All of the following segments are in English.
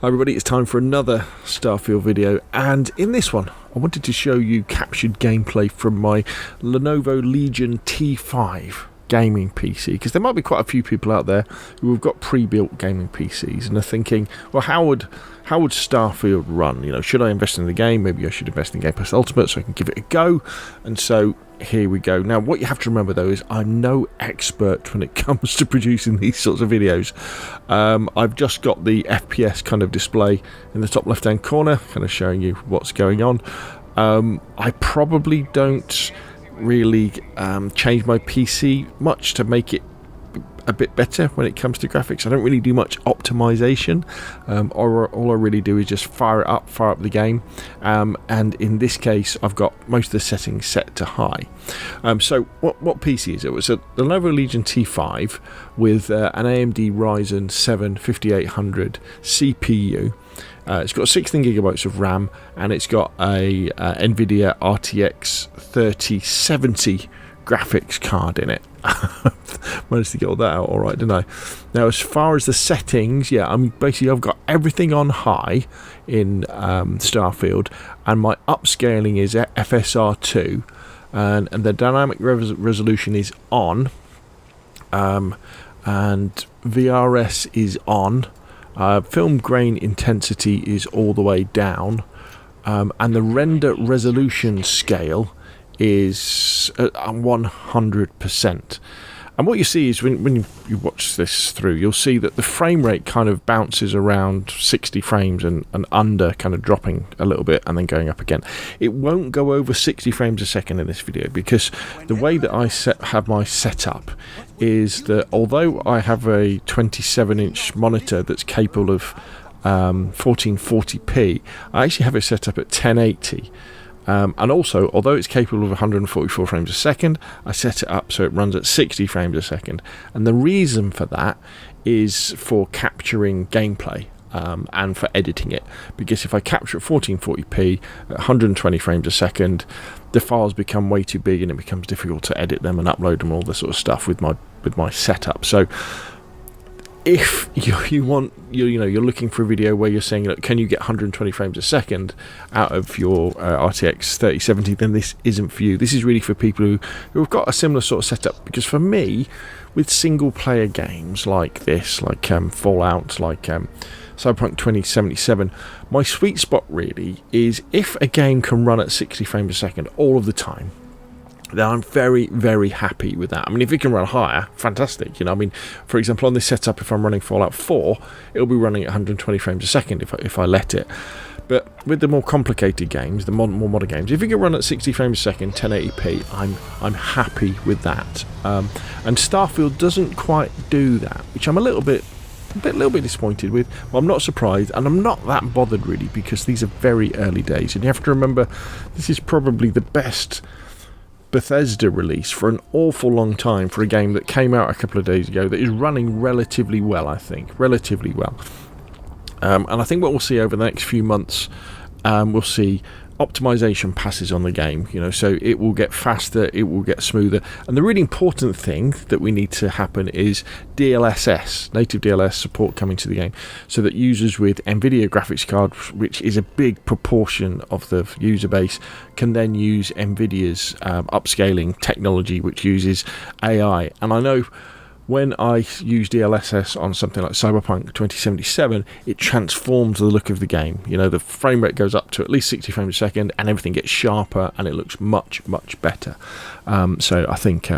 Hi everybody, it's time for another Starfield video, and in this one I wanted to show you captured gameplay from my Lenovo Legion T5 gaming PC, because there might be quite a few people out there who have got pre-built gaming PCs and are thinking, well, how would Starfield run? You know, should I invest in the game? Maybe I should invest in Game Pass Ultimate so I can give it a go. And so here we go. Now, what you have to remember though is I'm no expert when it comes to producing these sorts of videos. I've just got the FPS kind of display in the top left hand corner, kind of showing you what's going on. I probably don't really change my PC much to make it a bit better when it comes to graphics. I don't really do much optimization. All I really do is just fire up the game, and in this case I've got most of the settings set to high. So what PC is it? It's a Lenovo Legion T5 with an AMD Ryzen 7 5800 CPU. It's got 16GB of RAM, and it's got a NVIDIA RTX3070 graphics card in it. Managed to get all that out all right, didn't I? Now, as far as the settings, yeah, I've got everything on high in Starfield, and my upscaling is at FSR2, and the dynamic resolution is on, and VRS is on. Film grain intensity is all the way down, and the render resolution scale is at 100%. And what you see is when you watch this through, you'll see that the frame rate kind of bounces around 60 frames and under, kind of dropping a little bit and then going up again. It won't go over 60 frames a second in this video, because the way that I have my setup is that although I have a 27-inch monitor that's capable of 1440p, I actually have it set up at 1080. And also, although it's capable of 144 frames a second, I set it up so it runs at 60 frames a second. And the reason for that is for capturing gameplay and for editing it. Because if I capture at 1440p at 120 frames a second, the files become way too big and it becomes difficult to edit them and upload them, all this sort of stuff with my setup. So if you're looking for a video where you're saying, look, can you get 120 frames a second out of your RTX3070, then this isn't for you. This is really for people who have got a similar sort of setup. Because for me, with single player games like this, like Fallout, like Cyberpunk 2077, my sweet spot really is if a game can run at 60 frames a second all of the time, then I'm very, very happy with that. I mean, if it can run higher, fantastic. You know, I mean, for example, on this setup, if I'm running Fallout 4, it'll be running at 120 frames a second if I let it. But with the more complicated games, the more modern games, if it can run at 60 frames a second, 1080p, I'm happy with that. And Starfield doesn't quite do that, which I'm a little bit disappointed with. Well, I'm not surprised, and I'm not that bothered really, because these are very early days, and you have to remember this is probably the best Bethesda release for an awful long time for a game that came out a couple of days ago that is running relatively well, I think. Relatively well. And I think what we'll see over the next few months, we'll see optimization passes on the game, you know, so it will get faster, it will get smoother. And the really important thing that we need to happen is DLSS, native DLSS support coming to the game, so that users with NVIDIA graphics cards, which is a big proportion of the user base, can then use NVIDIA's upscaling technology, which uses AI. And I know when I use DLSS on something like Cyberpunk 2077, it transforms the look of the game. You know, the frame rate goes up to at least 60 frames a second, and everything gets sharper, and it looks much, much better. So I think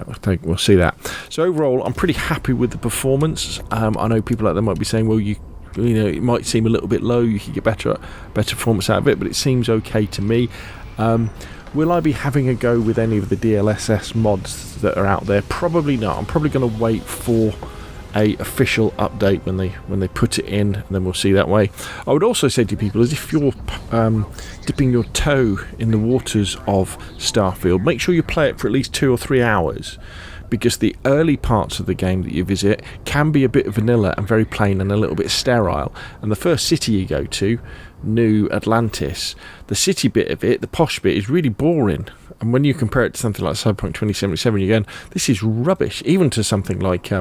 we'll see that. So overall, I'm pretty happy with the performance. I know people out there might be saying, well, you know, it might seem a little bit low. You could get better performance out of it, but it seems okay to me. Will I be having a go with any of the DLSS mods that are out there? Probably not. I'm probably going to wait for a official update when they put it in, and then we'll see that way. I would also say to people, as if you're dipping your toe in the waters of Starfield, make sure you play it for at least 2 or 3 hours, because the early parts of the game that you visit can be a bit vanilla and very plain and a little bit sterile. And the first city you go to, New Atlantis, the city bit of it, the posh bit, is really boring. And when you compare it to something like Cyberpunk 2077, you're going, this is rubbish. Even to something like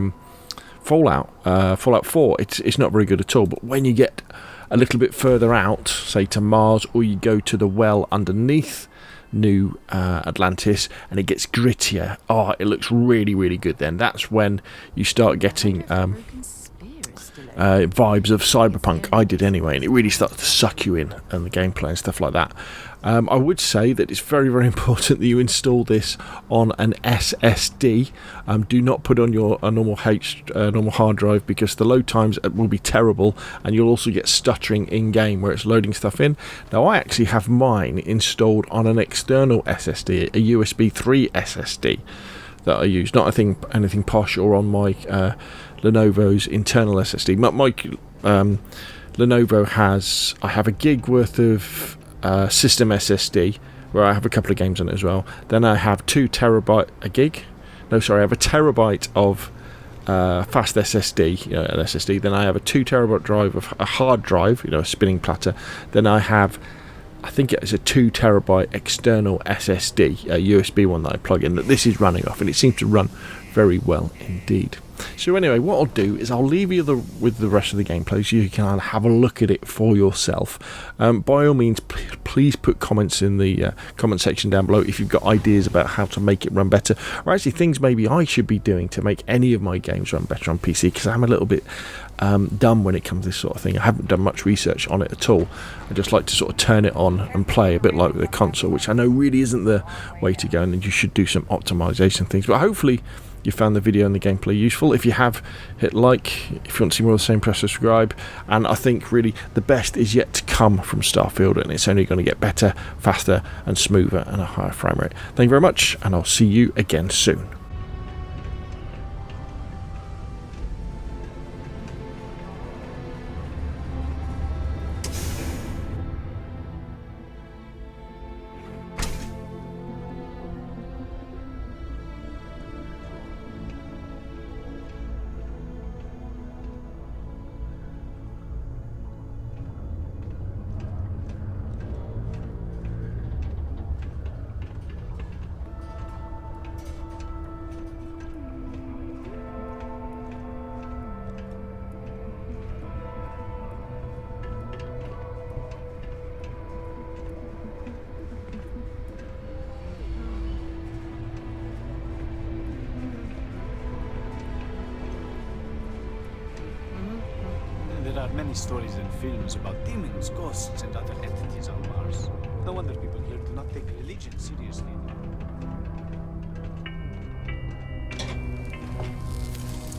Fallout 4, it's not very good at all. But when you get a little bit further out, say to Mars, or you go to the well underneath New Atlantis, and it gets grittier. Oh, it looks really, really good then. That's when you start getting vibes of Cyberpunk. I did anyway, and it really starts to suck you in, and the gameplay and stuff like that. I would say that it's very, very important that you install this on an SSD. Do not put on your normal hard drive, because the load times will be terrible, and you'll also get stuttering in game where it's loading stuff in. Now, I actually have mine installed on an external SSD, a USB 3 SSD that I use, not anything posh, or on my Lenovo's internal SSD. My Lenovo has, I have a gig worth of system SSD where I have a couple of games on it as well. Then I have 2 terabyte I have a terabyte of fast SSD, an SSD. Then I have a 2 terabyte drive of a hard drive, a spinning platter. Then I have, I think it's a 2 terabyte external SSD, a USB one that I plug in, that this is running off, and it seems to run very well indeed. So anyway, what I'll do is I'll leave you with the rest of the gameplay so you can have a look at it for yourself. By all means, please put comments in the comment section down below if you've got ideas about how to make it run better, or actually things maybe I should be doing to make any of my games run better on PC, because I'm a little bit dumb when it comes to this sort of thing. I haven't done much research on it at all. I just like to sort of turn it on and play, a bit like with the console, which I know really isn't the way to go, and then you should do some optimization things. But hopefully you found the video and the gameplay useful. If you have, hit like. If you want to see more of the same, press subscribe. And I think really the best is yet to come from Starfield, and it's only going to get better, faster and smoother, and a higher frame rate. Thank you very much, and I'll see you again soon. There are many stories and films about demons, ghosts, and other entities on Mars. No wonder people here do not take religion seriously.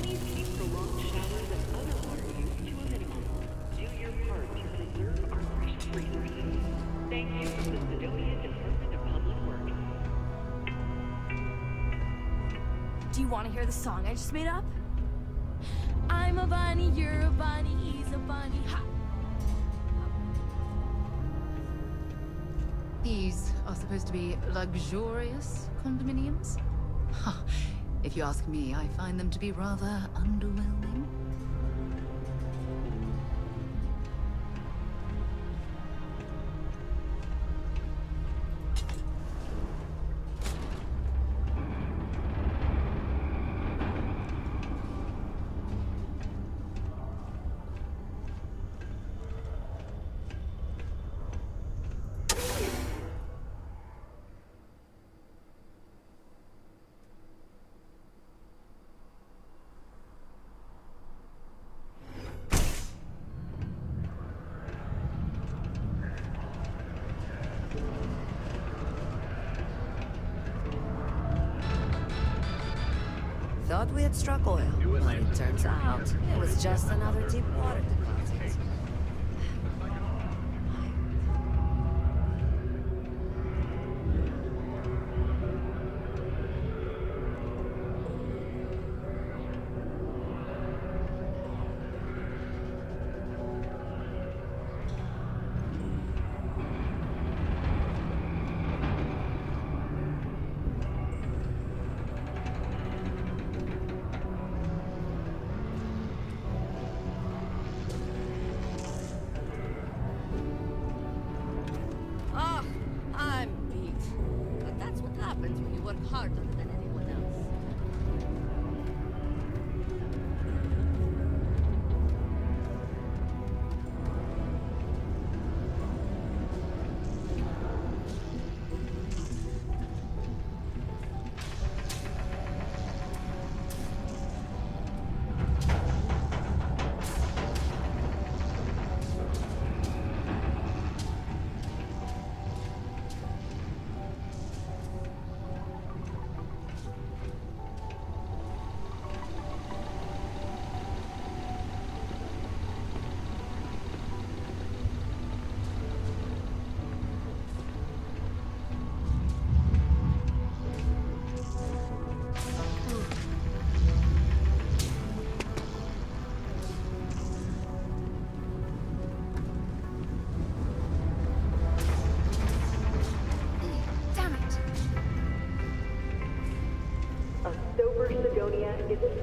Please keep prolonged showers and other water use to a minimum. Do your part to preserve our precious resources. Thank you from the Sidonia Department of Public Works. Do you want to hear the song I just made up? I'm a bunny, you're a bunny, he's a bunny, ha! These are supposed to be luxurious condominiums? If you ask me, I find them to be rather underwhelming. Thought we had struck oil, but it turns out it was just another deep water deposit. Harder than anyone else.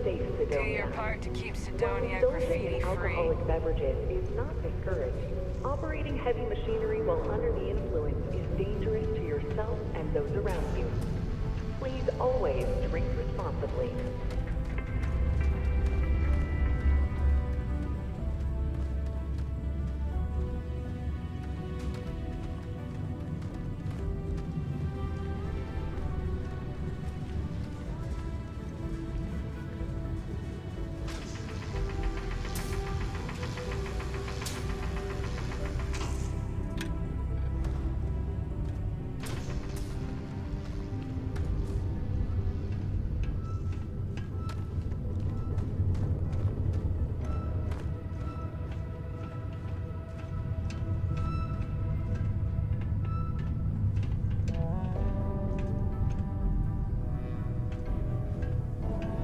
safe, Sidonia. Do your part to keep While Sidonia indulging graffiti in free. alcoholic beverages is not discouraged, operating heavy machinery while under the influence is dangerous to yourself and those around you. Please always drink responsibly.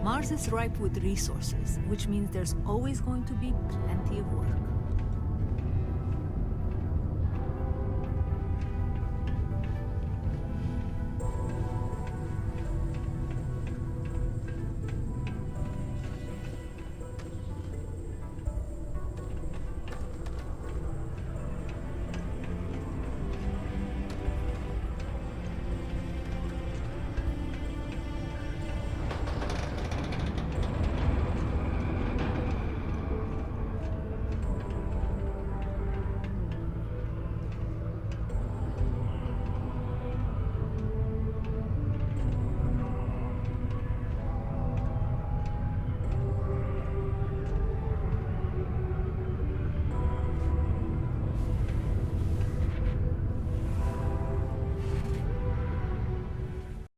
Mars is ripe with resources, which means there's always going to be plenty of work.